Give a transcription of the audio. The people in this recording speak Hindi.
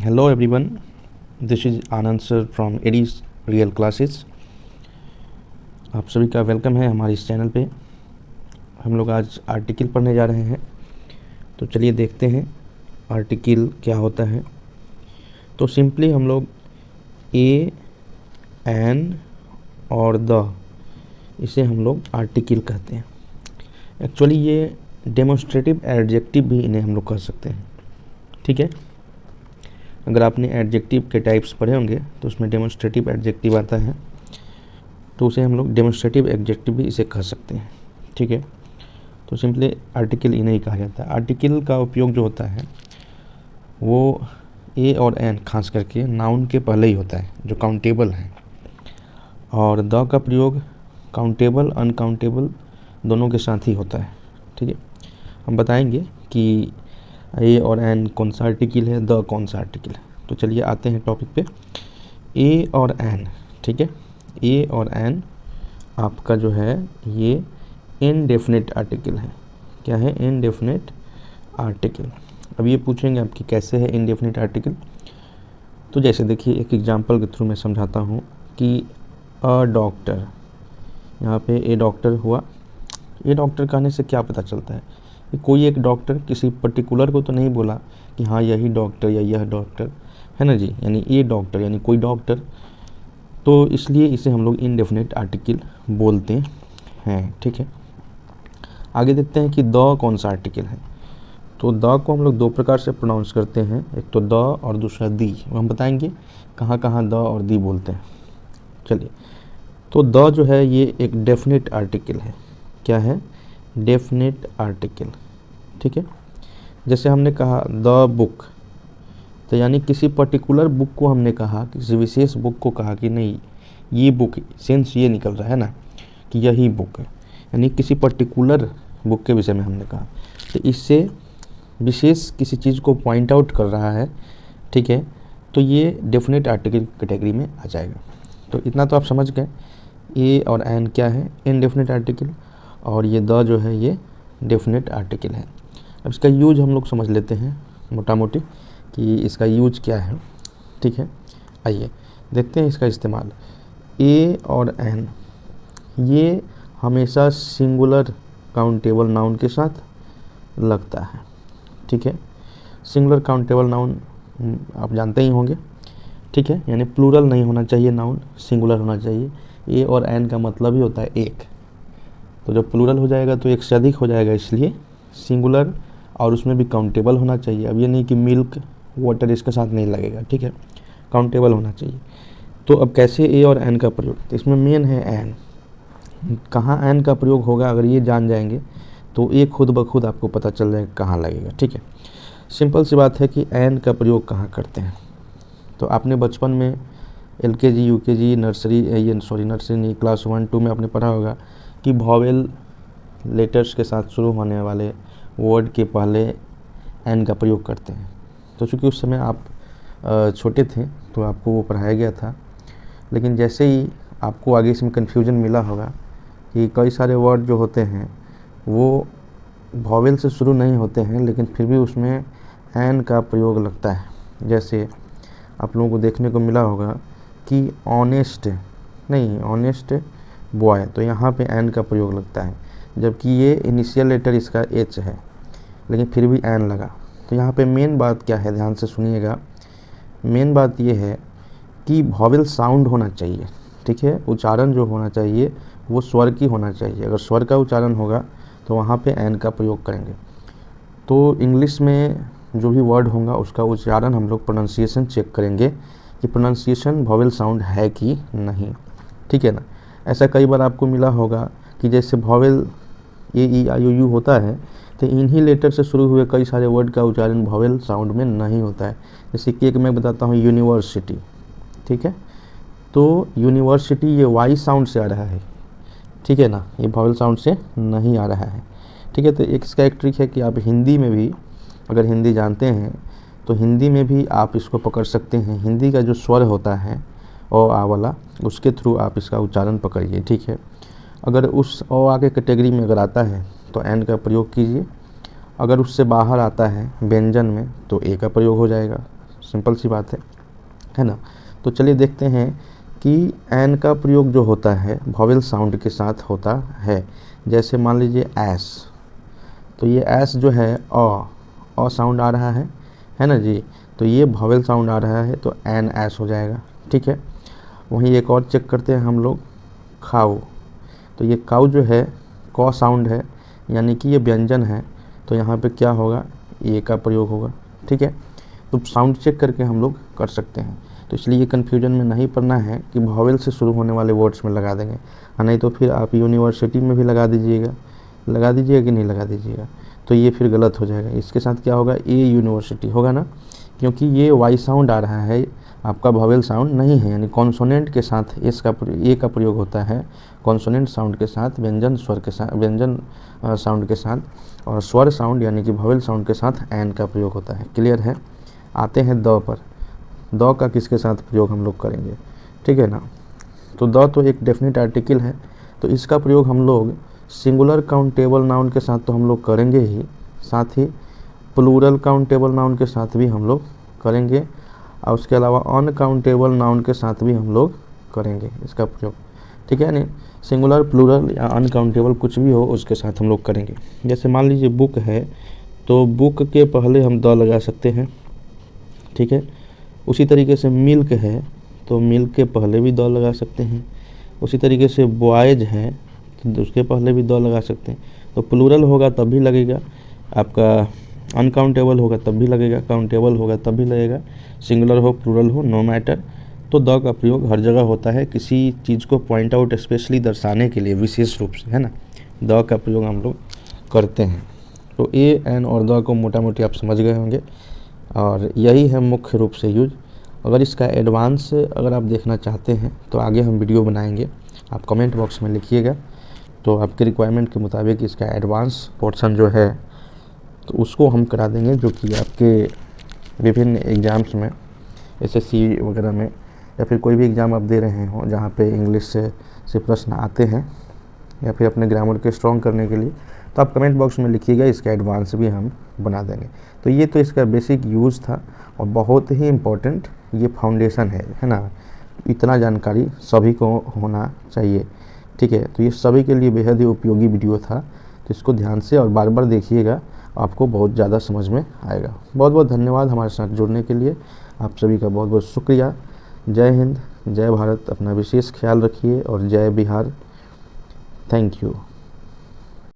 Hello everyone, this is Anand sir from एडीज रियल क्लासेस। आप सभी का वेलकम है हमारे इस चैनल पे। हम लोग आज आर्टिकल पढ़ने जा रहे हैं, तो चलिए देखते हैं आर्टिकल क्या होता है। तो सिंपली हम लोग ए, एन और द, इसे हम लोग आर्टिकल कहते हैं। एक्चुअली ये डेमोन्स्ट्रेटिव एडजेक्टिव भी इन्हें हम लोग कह सकते हैं, ठीक है। अगर आपने एडजेक्टिव के टाइप्स पढ़े होंगे तो उसमें डेमोन्स्ट्रेटिव एडजेक्टिव आता है, तो उसे हम लोग डेमोन्स्ट्रेटिव एडजेक्टिव भी इसे कह सकते हैं, ठीक है। तो सिंपली आर्टिकल इन्हें ही कहा जाता है। आर्टिकल का उपयोग जो होता है वो ए और एन खास करके नाउन के पहले ही होता है जो काउंटेबल है, और द का प्रयोग काउंटेबल अनकाउंटेबल दोनों के साथ ही होता है, ठीक है। हम बताएंगे कि ए और एन कौन सा आर्टिकल है, द कौन सा आर्टिकल है। तो चलिए आते हैं टॉपिक पे। ए और एन, ठीक है। ए और एन आपका जो है ये इनडेफिनिट आर्टिकल है। क्या है? Indefinite article. अब ये पूछेंगे आपकी कैसे है इनडेफिनिट आर्टिकल। तो जैसे देखिए एक एग्जांपल के थ्रू मैं समझाता हूँ कि अ डॉक्टर, यहाँ पे ए डॉक्टर हुआ। ए डॉक्टर कहने से क्या पता चलता है कि कोई एक डॉक्टर किसी पर्टिकुलर को तो नहीं बोला कि हाँ यही डॉक्टर या यह डॉक्टर है ना जी, यानी ए डॉक्टर यानी कोई डॉक्टर। तो इसलिए इसे हम लोग इनडेफिनिट आर्टिकल बोलते हैं, ठीक है। आगे देखते हैं कि द कौन सा आर्टिकल है। तो द को हम लोग दो प्रकार से प्रोनाउंस करते हैं, एक तो द और दूसरा दी। हम बताएंगे कहाँ कहाँ द और दी बोलते हैं। चलिए, तो द जो है ये एक डेफिनेट आर्टिकल है। क्या है? डेफिनेट आर्टिकल, ठीक है। जैसे हमने कहा द बुक, तो यानी किसी पर्टिकुलर बुक को हमने कहा, किसी विशेष बुक को कहा कि नहीं ये बुक, सेंस ये निकल रहा है ना कि यही बुक है, यानी किसी पर्टिकुलर बुक के विषय में हमने कहा, तो इससे विशेष किसी चीज़ को पॉइंट आउट कर रहा है, ठीक है। तो ये डेफिनेट आर्टिकल कैटेगरी में आ जाएगा। तो इतना तो आप समझ गए ए और एन क्या है, इनडेफिनेट आर्टिकल, और ये द जो है ये डेफिनेट आर्टिकल है। अब इसका यूज हम लोग समझ लेते हैं मोटा मोटी कि इसका यूज क्या है, ठीक है। आइए देखते हैं इसका इस्तेमाल। ए और एन ये हमेशा सिंगुलर काउंटेबल नाउन के साथ लगता है, ठीक है। सिंगुलर काउंटेबल नाउन आप जानते ही होंगे, ठीक है, यानी प्लूरल नहीं होना चाहिए, नाउन सिंगुलर होना चाहिए। ए और एन का मतलब ही होता है एक, तो जब प्लूरल हो जाएगा तो एक से अधिक हो जाएगा, इसलिए सिंगुलर, और उसमें भी काउंटेबल होना चाहिए। अब ये नहीं कि मिल्क वाटर इसके साथ नहीं लगेगा, ठीक है, काउंटेबल होना चाहिए। तो अब कैसे ए और एन का प्रयोग, तो इसमें मेन है एन। कहाँ एन का प्रयोग होगा अगर ये जान जाएंगे तो ये खुद ब खुद आपको पता चल जाएगा कहाँ लगेगा, ठीक है। सिंपल सी बात है कि एन का प्रयोग कहाँ करते हैं। तो आपने बचपन में LKG UKG नर्सरी, ये सॉरी नर्सरी नहीं, क्लास 1 2 में आपने पढ़ा होगा कि वॉवेल लेटर्स के साथ शुरू होने वाले वर्ड के पहले एन का प्रयोग करते हैं। तो चूँकि उस समय आप छोटे थे तो आपको वो पढ़ाया गया था, लेकिन जैसे ही आपको आगे इसमें कन्फ्यूजन मिला होगा कि कई सारे वर्ड जो होते हैं वो वॉवेल से शुरू नहीं होते हैं, लेकिन फिर भी उसमें एन का प्रयोग लगता है। जैसे आप लोगों को देखने को मिला होगा कि ऑनेस्ट नहीं, ऑनेस्ट बॉय, तो यहाँ पे एन का प्रयोग लगता है, जबकि ये इनिशियल लेटर इसका एच है, लेकिन फिर भी एन लगा। तो यहाँ पे मेन बात क्या है, ध्यान से सुनिएगा। मेन बात ये है कि वॉवेल साउंड होना चाहिए, ठीक है। उच्चारण जो होना चाहिए वो स्वर की होना चाहिए। अगर स्वर का उच्चारण होगा तो वहाँ पे एन का प्रयोग करेंगे। तो इंग्लिश में जो भी वर्ड होगा उसका उच्चारण हम लोग प्रोनाउंसिएशन चेक करेंगे कि प्रोनाउंसिएशन वॉवेल साउंड है कि नहीं, ठीक है ना। ऐसा कई बार आपको मिला होगा कि जैसे वॉवेल AEIOU होता है, तो इन्हीं लेटर से शुरू हुए कई सारे वर्ड का उच्चारण वॉवेल साउंड में नहीं होता है। जैसे कि एक मैं बताता हूँ, यूनिवर्सिटी, ठीक है। तो यूनिवर्सिटी ये वाई साउंड से आ रहा है, ठीक है ना, ये वॉवेल साउंड से नहीं आ रहा है, ठीक है। तो एक इसका एक ट्रिक है कि आप हिंदी में भी, अगर हिंदी जानते हैं तो हिंदी में भी आप इसको पकड़ सकते हैं। हिंदी का जो स्वर होता है ओ आ वाला, उसके थ्रू आप इसका उच्चारण पकड़िए, ठीक है। अगर उस ओ आ के कैटेगरी में अगर आता है तो एन का प्रयोग कीजिए, अगर उससे बाहर आता है व्यंजन में तो ए का प्रयोग हो जाएगा। सिंपल सी बात है ना। तो चलिए देखते हैं कि एन का प्रयोग जो होता है वॉवेल साउंड के साथ होता है। जैसे मान लीजिए एस, तो ये एस जो है अ साउंड आ रहा है ना जी, तो ये वॉवेल साउंड आ रहा है तो एन एस हो जाएगा, ठीक है। वहीं एक और चेक करते हैं हम लोग, खाओ, तो ये काउ जो है क साउंड है, यानी कि ये व्यंजन है, तो यहाँ पे क्या होगा, ए का प्रयोग होगा, ठीक है। तो साउंड चेक करके हम लोग कर सकते हैं। तो इसलिए ये कन्फ्यूजन में नहीं पड़ना है कि वॉवेल से शुरू होने वाले वर्ड्स में लगा देंगे, नहीं तो फिर आप यूनिवर्सिटी में भी लगा दीजिएगा कि नहीं लगा दीजिएगा, तो ये फिर गलत हो जाएगा। इसके साथ क्या होगा, ए यूनिवर्सिटी होगा ना, क्योंकि ये वाई साउंड आ रहा है, आपका वॉवेल साउंड नहीं है, यानी कॉन्सोनेंट के साथ ए का प्रयोग होता है, कॉन्सोनेंट साउंड के साथ, व्यंजन स्वर के साथ, व्यंजन साउंड के साथ, और स्वर साउंड यानी कि वॉवेल साउंड के साथ एन का प्रयोग होता है। क्लियर है। आते हैं द पर। द का किसके साथ प्रयोग हम लोग करेंगे, ठीक है ना। तो द तो एक डेफिनेट आर्टिकल है, तो इसका प्रयोग हम लोग सिंगुलर काउंटेबल नाउन के साथ तो हम लोग करेंगे ही, साथ ही प्लूरल काउंटेबल नाउन के साथ भी हम लोग करेंगे, और उसके अलावा अनकाउंटेबल नाउन के साथ भी हम लोग करेंगे इसका प्रयोग, ठीक है। नहीं, सिंगुलर, प्लूरल या अनकाउंटेबल कुछ भी हो उसके साथ हम लोग करेंगे। जैसे मान लीजिए बुक है, तो बुक के पहले हम द लगा सकते हैं, ठीक है। उसी तरीके से मिल्क है, तो मिल्क के पहले भी द लगा सकते हैं। उसी तरीके से बॉयज है, तो उसके पहले भी द लगा सकते हैं। तो प्लूरल होगा तब भी लगेगा, आपका अनकाउंटेबल होगा तब भी लगेगा, काउंटेबल होगा तब भी लगेगा, सिंगुलर हो प्लूरल हो नो मैटर। तो द का प्रयोग हर जगह होता है किसी चीज़ को पॉइंट आउट स्पेशली दर्शाने के लिए विशेष रूप से, है ना, द का प्रयोग हम लोग करते हैं। तो ए एन और द को मोटा मोटी आप समझ गए होंगे, और यही है मुख्य रूप से यूज। अगर इसका एडवांस अगर आप देखना चाहते हैं तो आगे हम वीडियो बनाएंगे, आप कमेंट बॉक्स में लिखिएगा, तो आपके रिक्वायरमेंट के मुताबिक इसका एडवांस पोर्शन जो है तो उसको हम करा देंगे, जो कि आपके विभिन्न एग्ज़ाम्स में, एसएससी वगैरह में, या फिर कोई भी एग्ज़ाम आप दे रहे हों जहाँ पे इंग्लिश से प्रश्न आते हैं, या फिर अपने ग्रामर के स्ट्रॉन्ग करने के लिए, तो आप कमेंट बॉक्स में लिखिएगा, इसका एडवांस भी हम बना देंगे। तो ये तो इसका बेसिक यूज़ था, और बहुत ही इम्पोर्टेंट ये फाउंडेशन है ना। इतना जानकारी सभी को होना चाहिए, ठीक है। तो ये सभी के लिए बेहद ही उपयोगी वीडियो था, तो इसको ध्यान से और बार बार देखिएगा, आपको बहुत ज़्यादा समझ में आएगा। बहुत बहुत धन्यवाद हमारे साथ जुड़ने के लिए, आप सभी का बहुत बहुत शुक्रिया। जय हिंद, जय भारत, अपना विशेष ख्याल रखिए, और जय बिहार। Thank you.